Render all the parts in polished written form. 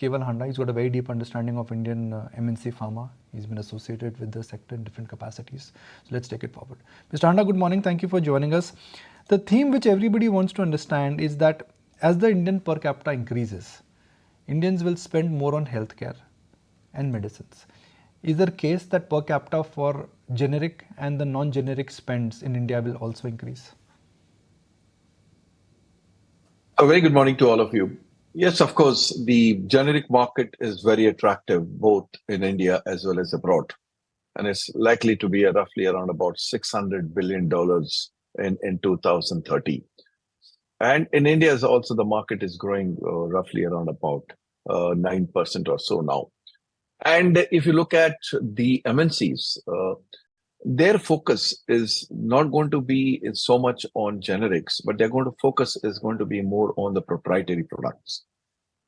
Kewal Handa. He's got a very deep understanding of Indian MNC pharma. He's been associated with the sector in different capacities. So let's take it forward. Mr. Handa, good morning. Thank you for joining us. The theme which everybody wants to understand is that as the Indian per capita increases, Indians will spend more on healthcare and medicines. Is there a case that per capita for generic and the non-generic spends in India will also increase? A very good morning to all of you. Yes, of course, the generic market is very attractive both in India as well as abroad. And it's likely to be roughly around about $600 billion in 2030. And in India also the market is growing roughly around about 9% or so now. And if you look at the MNCs, their focus is not going to be so much on generics, but they're going to focus is going to be more on the proprietary products.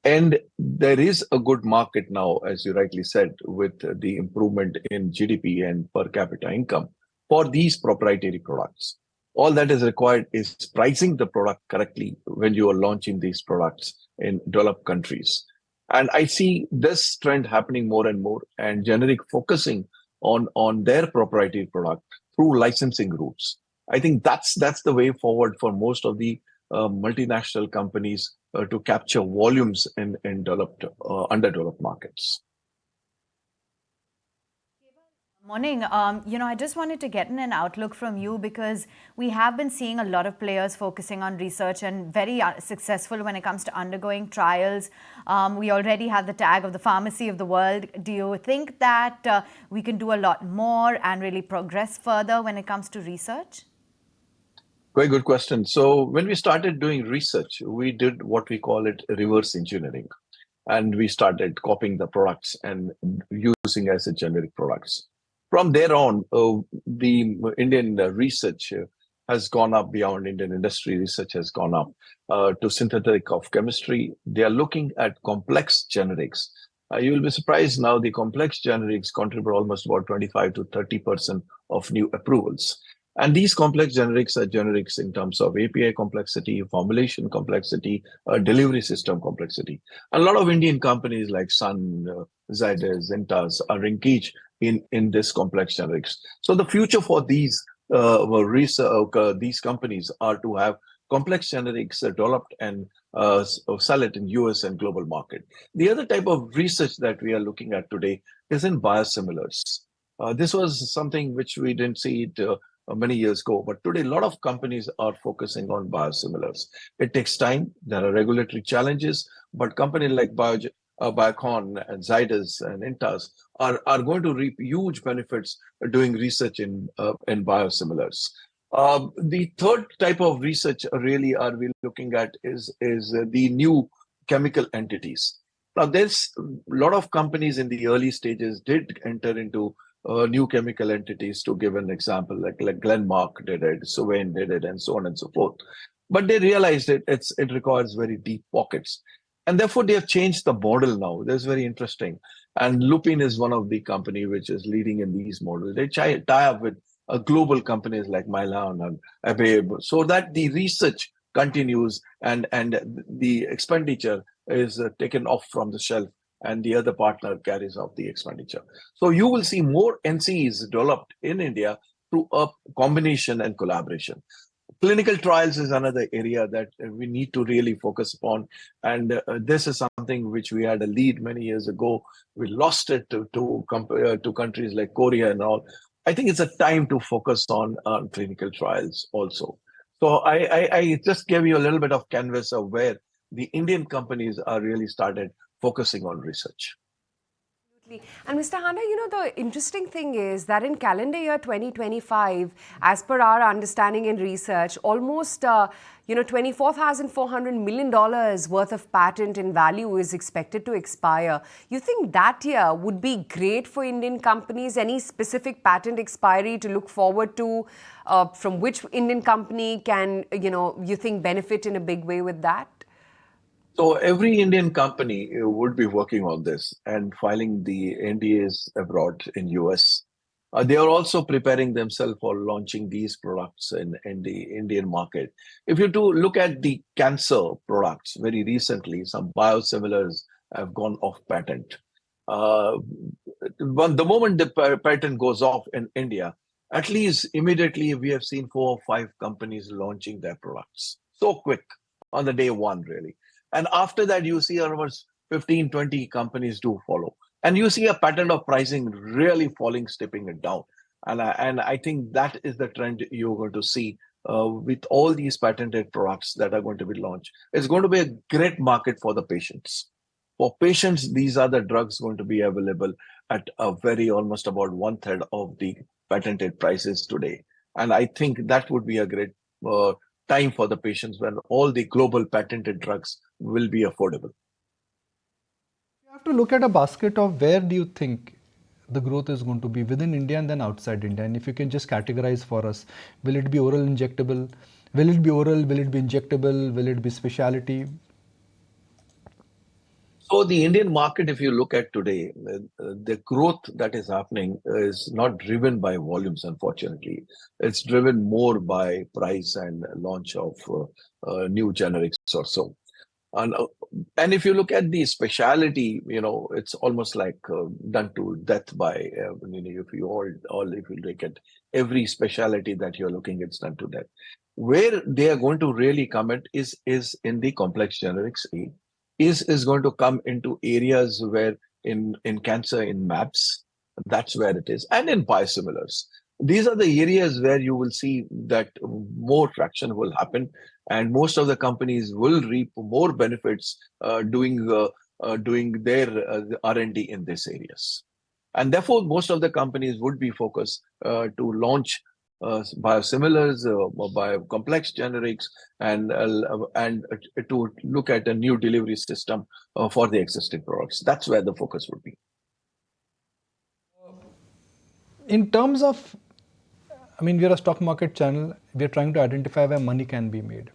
And there is a good market now, as you rightly said, with the improvement in GDP and per capita income for these proprietary products. All that is required is pricing the product correctly when you are launching these products in developed countries. And I see this trend happening more and more, and generic focusing on their proprietary product through licensing routes. I think that's the way forward for most of the multinational companies to capture volumes in developed, underdeveloped markets. Morning. I just wanted to get an outlook from you because we have been seeing a lot of players focusing on research and very successful when it comes to undergoing trials. We already have the tag of the pharmacy of the world. Do you think that we can do a lot more and really progress further when it comes to research? Very good question. So when we started doing research, we did what we call it reverse engineering. And we started copying the products and using as a generic products. From there on, the Indian research has gone up beyond Indian industry. Research has gone up to synthetic of chemistry. They are looking at complex generics. You will be surprised now the complex generics contribute almost about 25 to 30% of new approvals. And these complex generics are generics in terms of API complexity, formulation complexity, delivery system complexity. A lot of Indian companies like Sun, Zydus, Intas are engaged in this complex generics. So the future for these companies are to have complex generics developed and sell it in US and global market. The other type of research that we are looking at today is in biosimilars. This was something which we didn't see it many years ago, but today a lot of companies are focusing on biosimilars. It takes time. There are regulatory challenges, but companies like Biocon and Zydus and Intas are going to reap huge benefits doing research in biosimilars. The third type of research really are we looking at is the new chemical entities. Now, there's a lot of companies in the early stages did enter into new chemical entities. To give an example, like Glenmark did it, Suvain did it, and so on and so forth. But they realized it requires very deep pockets. And therefore, they have changed the model now. That's very interesting. And Lupin is one of the company which is leading in these models. They tie up with global companies like Mylan and Abe, so that the research continues and the expenditure is taken off from the shelf and the other partner carries out the expenditure. So you will see more NCEs developed in India through a combination and collaboration. Clinical trials is another area that we need to really focus upon. And this is something which we had a lead many years ago. We lost it to countries like Korea and all. I think it's a time to focus on clinical trials also. So I just gave you a little bit of canvas of where the Indian companies are really started focusing on research. And Mr. Handa, the interesting thing is that in calendar year 2025, as per our understanding in research, almost $24,400 million worth of patent in value is expected to expire. You think that year would be great for Indian companies? Any specific patent expiry to look forward to? From which Indian company can, you think benefit in a big way with that? So every Indian company would be working on this and filing the NDAs abroad in US. They are also preparing themselves for launching these products in the Indian market. If you do look at the cancer products very recently, some biosimilars have gone off patent. The moment the patent goes off in India, at least immediately we have seen 4 or 5 companies launching their products. So quick on the day one, really. And after that, you see almost 15, 20 companies do follow. And you see a pattern of pricing really falling, stepping it down. And I think that is the trend you're going to see with all these patented products that are going to be launched. It's going to be a great market for the patients. For patients, these are the drugs going to be available at a very almost about 1/3 of the patented prices today. And I think that would be a great time for the patients when all the global patented drugs will be affordable. You have to look at a basket of where do you think the growth is going to be within India and then outside India. And if you can just categorize for us, will it be oral injectable? Will it be oral? Will it be injectable? Will it be specialty? So the Indian market, if you look at today, the growth that is happening is not driven by volumes, unfortunately. It's driven more by price and launch of new generics or so. And if you look at the specialty, it's almost like done to death by, if you look at every specialty that you're looking, it's done to death. Where they are going to really come at is in the complex generics is going to come into areas where in cancer, in MAPS, that's where it is, and in biosimilars. These are the areas where you will see that more traction will happen, and most of the companies will reap more benefits doing their R&D in these areas. And therefore, most of the companies would be focused to launch biosimilars, complex generics, and to look at a new delivery system for the existing products. That's where the focus would be. In terms of, we are a stock market channel. We are trying to identify where money can be made.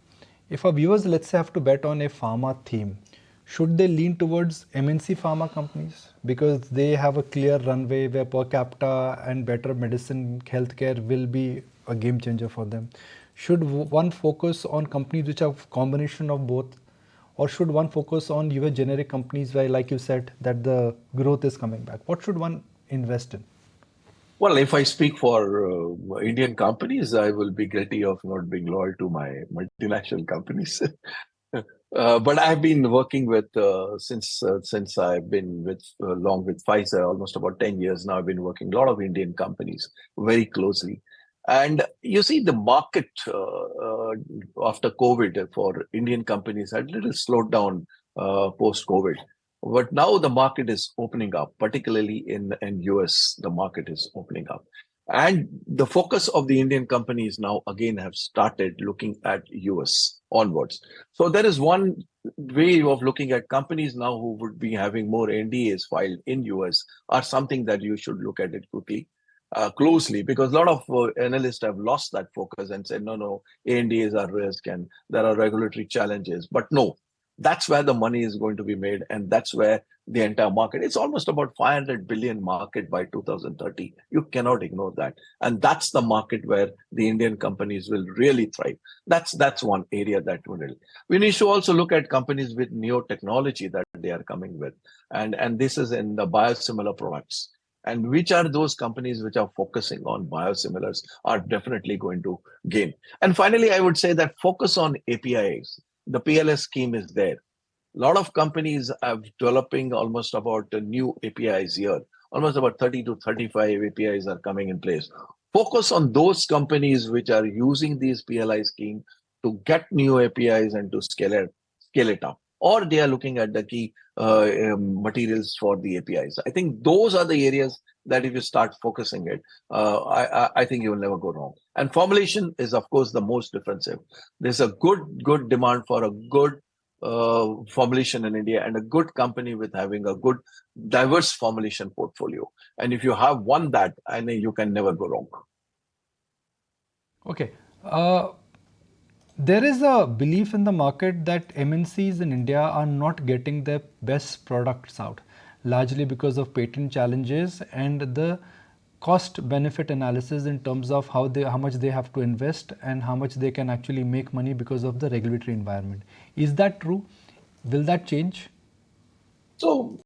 If our viewers, let's say, have to bet on a pharma theme, should they lean towards MNC pharma companies because they have a clear runway where per capita and better medicine, healthcare will be a game changer for them? Should one focus on companies which have combination of both, or should one focus on your generic companies where, like you said, that the growth is coming back? What should one invest in? Well, if I speak for Indian companies, I will be guilty of not being loyal to my multinational companies. But I've been working with since I've been along with Pfizer almost about 10 years now. I've been working a lot of Indian companies very closely, and you see the market after COVID for Indian companies had a little slowed down post COVID. But now the market is opening up, particularly in US. The market is opening up. And the focus of the Indian companies now again have started looking at US onwards. So there is one way of looking at companies now who would be having more NDAs filed in US are something that you should look at it quickly, closely, because a lot of analysts have lost that focus and said, no, ANDAs are risk and there are regulatory challenges. But no, that's where the money is going to be made, and that's where the entire market. It's almost about 500 billion market by 2030. You cannot ignore that, and that's the market where the Indian companies will really thrive. That's one area that will. We need to also look at companies with neo technology that they are coming with, and this is in the biosimilar products. And which are those companies which are focusing on biosimilars are definitely going to gain. And finally, I would say that focus on APIs. The PLS scheme is there. A lot of companies are developing almost about new APIs here. Almost about 30 to 35 APIs are coming in place. Focus on those companies which are using these PLI scheme to get new APIs and to scale it up. Or they are looking at the key materials for the APIs. I think those are the areas that if you start focusing it, I think you will never go wrong. And formulation is, of course, the most defensive. There's a good demand for a good formulation in India and a good company with having a good diverse formulation portfolio. And if you have won that, I know you can never go wrong. Okay. There is a belief in the market that MNCs in India are not getting their best products out, largely because of patent challenges and the cost benefit analysis in terms of how much they have to invest and how much they can actually make money because of the regulatory environment. Is that true? Will that change? So,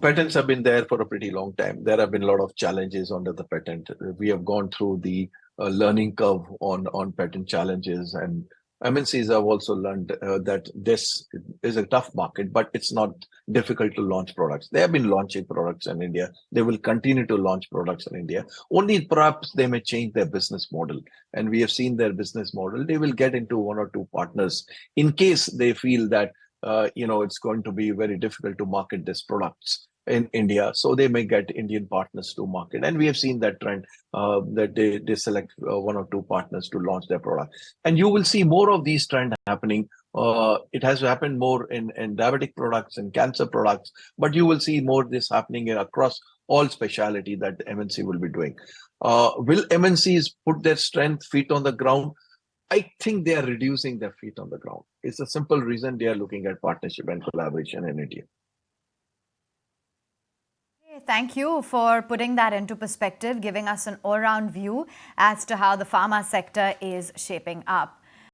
patents have been there for a pretty long time. There have been a lot of challenges under the patent. We have gone through the learning curve on patent challenges, and MNCs have also learned that this is a tough market, but it's not difficult to launch products. They have been launching products in India. They will continue to launch products in India. Only perhaps they may change their business model. And we have seen their business model. They will get into one or two partners in case they feel that it's going to be very difficult to market these products in India. So they may get Indian partners to market. And we have seen that trend that they select one or two partners to launch their product. And you will see more of these trends happening. It has happened more in diabetic products and cancer products, but you will see more this happening across all specialty that the MNC will be doing. Will MNCs put their feet on the ground? I think they are reducing their feet on the ground. It's a simple reason they are looking at partnership and collaboration in India. Thank you for putting that into perspective, giving us an all-round view as to how the pharma sector is shaping up.